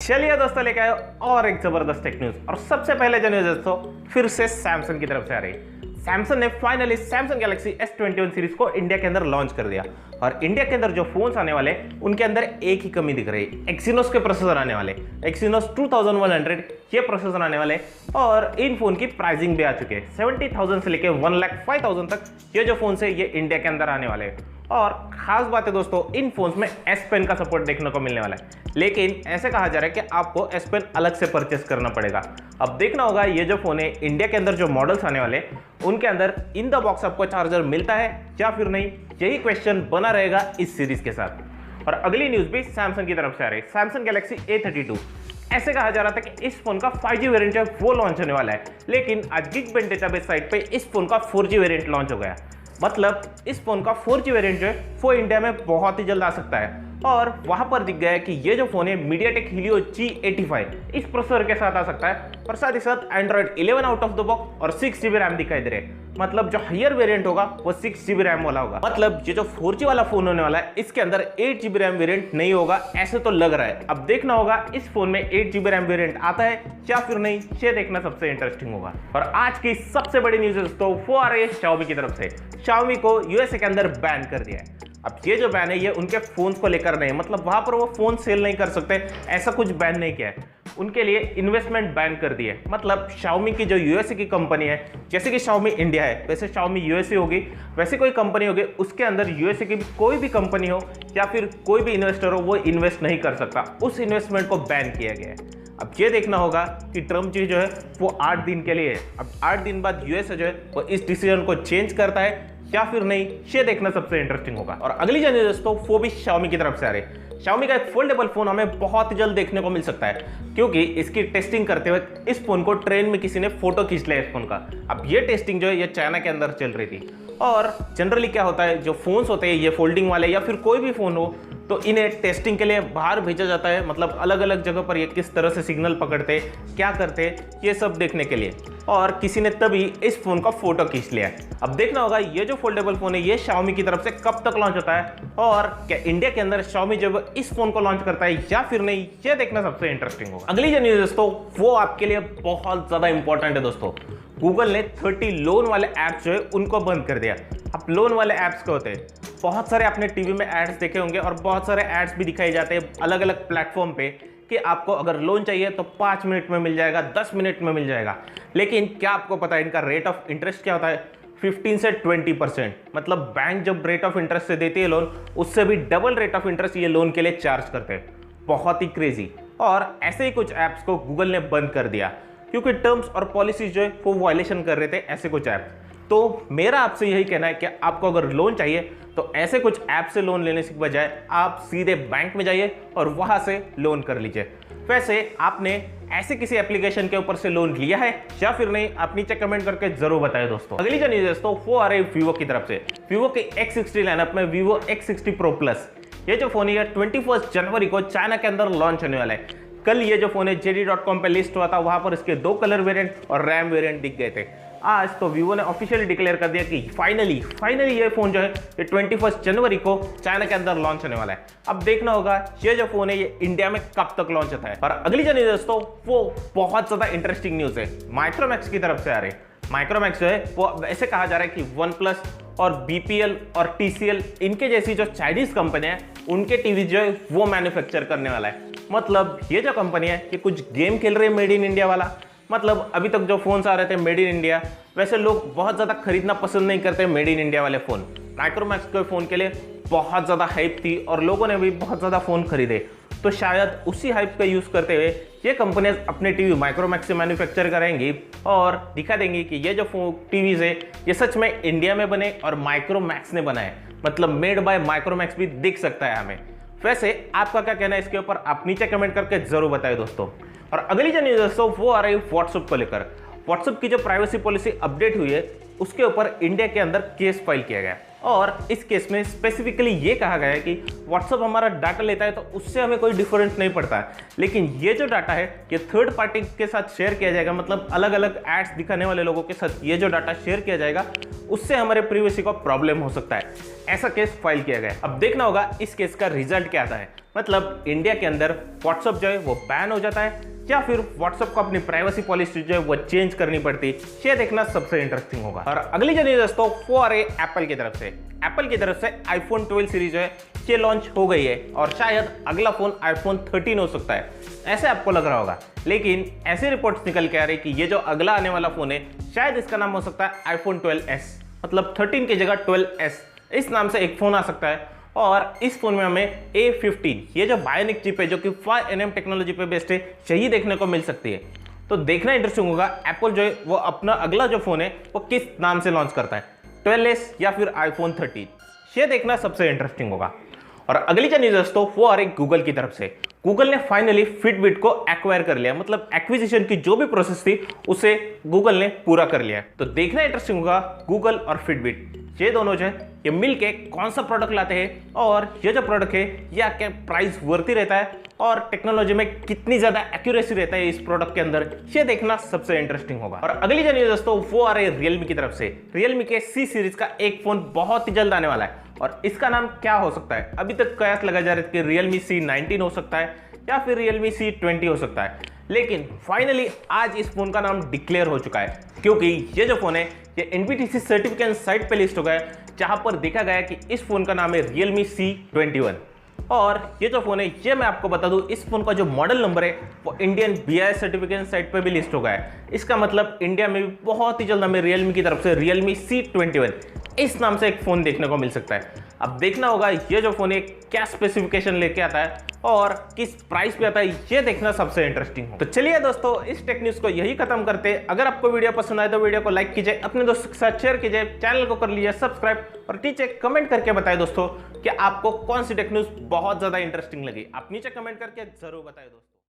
चलिए दोस्तों लेके आए और एक जबरदस्त टेक न्यूज। और सबसे पहले जो न्यूज दोस्तों फिर से सैमसंग की तरफ से आ रही। सैमसंग ने finally Samsung Galaxy S21 series को इंडिया के अंदर लॉन्च कर दिया। और इंडिया के अंदर जो फोन्स आने वाले उनके अंदर एक ही कमी दिख रही है, एक्सिनोस के प्रोसेसर आने वाले, एक्सिनोस 2100 ये प्रोसेसर आने वाले। और इन फोन की प्राइसिंग भी आ चुकी है, 70,000 से लेके 1,05,000 तक ये जो फोन है ये इंडिया के अंदर आने वाले हैं। और खास बात है दोस्तों, इन फोन्स में S पेन का सपोर्ट देखने को मिलने वाला है, लेकिन ऐसे कहा जा रहा है कि आपको S पेन अलग से परचेस करना पड़ेगा। अब देखना होगा ये जो फोन है इंडिया के अंदर जो मॉडल्स आने वाले उनके अंदर इन द बॉक्स आपको चार्जर मिलता है या फिर नहीं, यही क्वेश्चन बना रहेगा इस सीरीज के साथ। और अगली न्यूज भी सैमसंग की तरफ से आ रही है, सैमसंग गैलेक्सी A32। ऐसे कहा जा रहा था कि इस फोन का 5G वेरिएंट है वो लॉन्च होने वाला है, लेकिन आज गिगबेंच डेटाबेस साइट पे इस फोन का 4G वेरिएंट लॉन्च हो गया। मतलब इस फोन का 4G वेरिएंट जो है वो इंडिया में बहुत ही जल्द आ सकता है। और वहां पर दिख गया है कि ये जो फोन है MediaTek Helio G85 इस प्रोसेसर के साथ आ सकता है, और साथ ही साथ Android 11 out of the box और 6GB रैम दिखाई दे रहे हैं। मतलब जो हायर वेरिएंट होगा वो 6GB रैम वाला होगा। मतलब ये जो 4G वाला फोन होने वाला है इसके अंदर 8GB रैम वेरिएंट नहीं होगा, ऐसे तो लग रहा है। अब देखना होगा इस फोन में 8GB रैम वेरिएंट आता है या फिर नहीं, ये देखना सबसे इंटरेस्टिंग होगा। और आज की सबसे बड़ी न्यूज दोस्तों वो आ रही है Xiaomi की तरफ से। Xiaomi को USA के अंदर बैन कर दिया है। अब ये जो बैन है ये उनके फोन्स को लेकर नहीं, मतलब वहां पर वो फोन सेल नहीं कर सकते, ऐसा कुछ बैन नहीं किया है। उनके लिए इन्वेस्टमेंट बैन कर दी है। मतलब Xiaomi की जो यूएसए की कंपनी है, जैसे कि Xiaomi इंडिया है वैसे Xiaomi यूएसए होगी, वैसे कोई कंपनी होगी उसके अंदर यूएसए की कोई भी कंपनी हो या फिर कोई भी इन्वेस्टर हो वो इन्वेस्ट नहीं कर सकता, उस इन्वेस्टमेंट को बैन किया गया है। अब ये देखना होगा कि ट्रम्प जी जो है वो 8 दिन के लिए है। अब 8 दिन बाद यूएसए जो है वो इस डिसीजन को चेंज करता है या फिर नहीं, ये देखना सबसे इंटरेस्टिंग होगा। और अगली जो न्यूज़ दोस्तों वो भी Xiaomi की तरफ से आ रही है। Xiaomi का एक फोल्डेबल फोन हमें बहुत जल्द देखने को मिल सकता है, क्योंकि इसकी टेस्टिंग करते हुए इस फोन को ट्रेन में किसी ने फोटो खींच लिया इस फोन का। अब ये टेस्टिंग जो है ये चाइना के अंदर चल रही थी। और जनरली क्या होता है, जो फोन्स होते हैं ये फोल्डिंग वाले या फिर कोई भी फोन हो तो इन्हें टेस्टिंग के लिए बाहर भेजा जाता है, मतलब अलग अलग जगह पर ये किस तरह से सिग्नल पकड़ते क्या करते ये सब देखने के लिए। और किसी ने तभी इस फोन का फोटो खींच लिया। अब देखना होगा ये जो फोल्डेबल फोन है ये Xiaomi की तरफ से कब तक लॉन्च होता है, और क्या इंडिया के अंदर Xiaomi जब इस फोन को लॉन्च करता है या फिर नहीं, ये देखना सबसे इंटरेस्टिंग होगा। अगली जो न्यूज़ दोस्तों वो आपके लिए बहुत ज्यादा इंपॉर्टेंट है दोस्तों। गूगल ने 30 लोन वाले ऐप्स जो है उनको बंद कर दिया। अब लोन वाले ऐप्स क्या होते हैं, बहुत सारे आपने टीवी में एड्स देखे होंगे और बहुत सारे एड्स भी दिखाई जाते हैं अलग अलग प्लेटफॉर्म पे कि आपको अगर लोन चाहिए तो 5 मिनट में मिल जाएगा, 10 मिनट में मिल जाएगा। लेकिन क्या आपको पता है इनका रेट ऑफ इंटरेस्ट क्या होता है? 15 से 20%। मतलब बैंक जब रेट ऑफ इंटरेस्ट से देती है लोन, उससे भी डबल रेट ऑफ इंटरेस्ट ये लोन के लिए चार्ज करते हैं। बहुत ही क्रेजी। और ऐसे ही कुछ ऐप्स को गूगल ने बंद कर दिया क्योंकि टर्म्स और पॉलिसीज जो है वो वायलेशन कर रहे थे ऐसे कुछ ऐप। तो मेरा आपसे यही कहना है कि आपको अगर लोन चाहिए तो ऐसे कुछ ऐप से लोन लेने के बजाय आप सीधे बैंक में जाइए और वहां से लोन कर लीजिए। वैसे आपने ऐसे किसी एप्लीकेशन के ऊपर से लोन लिया है या फिर नहीं, आप नीचे कमेंट करके जरूर बताएं दोस्तों। अगली जो न्यूज़ है दोस्तों वो आ रही है Vivo की तरफ से। Vivo के X60 लाइनअप में Vivo X60 Pro Plus ये जो फोन है 21 जनवरी को चाइना के अंदर लॉन्च होने वाला है। कल ये जो फोन है JD.com पे लिस्ट हुआ था, वहां पर इसके 2 कलर वेरिएंट और रैम वेरिएंट दिख गए थे। आज तो Vivo ने ऑफिशियली डिक्लेयर कर दिया कि फाइनली ये फोन जो है ये 21 जनवरी को चाइना के अंदर लॉन्च होने वाला है। अब देखना होगा ये जो फोन है ये इंडिया में कब तक लॉन्च होता है। और अगली जो न्यूज़ दोस्तों वो बहुत ज्यादा इंटरेस्टिंग न्यूज़ है, माइक्रोमैक्स की तरफ से आ रही है। माइक्रोमैक्स जो है वो ऐसे कहा जा रहा है कि OnePlus और BPL और TCL इनके जैसी जो चाइनीज कंपनी है उनके टीवी जो है वो मैन्युफैक्चर करने वाला है। मतलब ये जो कंपनी है कि कुछ गेम खेल रही है मेड इन इंडिया वाला। मतलब अभी तक जो फोन्स आ रहे थे मेड इन इंडिया, वैसे लोग बहुत ज़्यादा खरीदना पसंद नहीं करते मेड इन इंडिया वाले फ़ोन। माइक्रोमैक्स के फ़ोन के लिए बहुत ज़्यादा हाइप थी और लोगों ने भी बहुत ज़्यादा फ़ोन खरीदे। तो शायद उसी हाइप का यूज़ करते हुए ये कंपनियां अपने टीवी माइक्रोमैक्स से मैन्युफैक्चर करेंगी और दिखा देंगी कि ये जो टीवीज़ है ये सच में इंडिया में बने और माइक्रोमैक्स ने बनाए। मतलब मेड बाय माइक्रोमैक्स भी दिख सकता है हमें। वैसे आपका क्या कहना है इसके ऊपर, आप नीचे कमेंट करके जरूर बताएं दोस्तों। और अगली जो न्यूज़ दोस्तों वो आ रही है व्हाट्सएप को लेकर। व्हाट्सएप की जो प्राइवेसी पॉलिसी अपडेट हुई है उसके ऊपर इंडिया के अंदर केस फाइल किया गया। और इस केस में स्पेसिफिकली ये कहा गया है कि व्हाट्सअप हमारा डाटा लेता है तो उससे हमें कोई डिफरेंस नहीं पड़ता है, लेकिन ये जो डाटा है ये थर्ड पार्टी के साथ शेयर किया जाएगा, मतलब अलग अलग एड्स दिखाने वाले लोगों के साथ ये जो डाटा शेयर किया जाएगा उससे हमारे प्राइवेसी को प्रॉब्लम हो सकता है। ऐसा केस फाइल किया गया है। अब देखना होगा इस केस का रिजल्ट क्या आता है, मतलब इंडिया के अंदर व्हाट्सअप जो है वो बैन हो जाता है या फिर व्हाट्सएप को अपनी प्राइवेसी पॉलिसी जो है वो चेंज करनी पड़ती, ये देखना सबसे इंटरेस्टिंग होगा। और अगली जो न्यूज़ दोस्तों वो आ रही है एप्पल की तरफ से। एप्पल की तरफ से आईफोन 12 सीरीज जो है ये लॉन्च हो गई है और शायद अगला फोन आईफोन 13 हो सकता है, ऐसे आपको लग रहा होगा। लेकिन ऐसी रिपोर्ट्स निकल के आ रही कि ये जो अगला आने वाला फोन है शायद इसका नाम हो सकता है आईफोन 12s, मतलब 13 की जगह 12s इस नाम से एक फोन आ सकता है। और इस फोन में हमें A15 ये जो बायोनिक चिप है जो कि 5nm टेक्नोलॉजी पे बेस्ड है यही देखने को मिल सकती है। तो देखना इंटरेस्टिंग होगा एप्पल जो है वो अपना अगला जो फोन है वो किस नाम से लॉन्च करता है, 12s या फिर आईफोन 13, ये देखना सबसे इंटरेस्टिंग होगा। और अगली जो न्यूज़ दोस्तों वो आ रही गूगल की तरफ से। गूगल ने फाइनली फिटबिट को एक्वायर कर लिया, मतलब एक्विजिशन की जो भी प्रोसेस थी उसे गूगल ने पूरा कर लिया। तो देखना इंटरेस्टिंग होगा गूगल और फिटबिट ये दोनों जो है ये मिलके कौन सा प्रोडक्ट लाते हैं और ये जो प्रोडक्ट है या क्या प्राइस वर्ती रहता है और टेक्नोलॉजी में कितनी ज्यादा एक्यूरेसी रहता है इस प्रोडक्ट के अंदर, ये देखना सबसे इंटरेस्टिंग होगा। और अगली जो न्यूज़ दोस्तों वो आ रही है रियलमी की तरफ से। रियलमी के C सीरीज का एक फोन बहुत ही जल्द आने वाला है और इसका नाम क्या हो सकता है, अभी तक कयास लगा जा रहा है कि रियलमी C19 हो सकता है या फिर रियलमी C20 हो सकता है, लेकिन फाइनली आज इस फोन का नाम डिक्लेयर हो चुका है क्योंकि ये जो फोन है ये NBTC सर्टिफिकेशन साइट पे लिस्ट हो गया है जहां पर देखा गया कि इस फोन का नाम है रियलमी C21। और ये जो फोन है ये मैं आपको बता दूं इस फोन का जो मॉडल नंबर है वो इंडियन BIS सर्टिफिकेशन साइट पे भी लिस्ट हो गया है। इसका मतलब इंडिया में भी बहुत ही जल्द हमें रियलमी की तरफ से रियलमी C21 इस नाम से एक फोन देखने को मिल सकता है। अब देखना होगा ये जो फोन है क्या स्पेसिफिकेशन लेके आता है और किस प्राइस पे आता है, ये देखना सबसे इंटरेस्टिंग हो। तो चलिए दोस्तों इस टेक न्यूज़ को यही खत्म करते हैं। अगर आपको वीडियो पसंद आए तो वीडियो को लाइक कीजिए, अपने दोस्तों के साथ शेयर कीजिए, चैनल को कर लीजिए सब्सक्राइब और नीचे कमेंट करके बताएं दोस्तों कि आपको कौन सी टेक न्यूज़ बहुत ज़्यादा इंटरेस्टिंग लगी। आप नीचे कमेंट करके जरूर बताएं दोस्तों।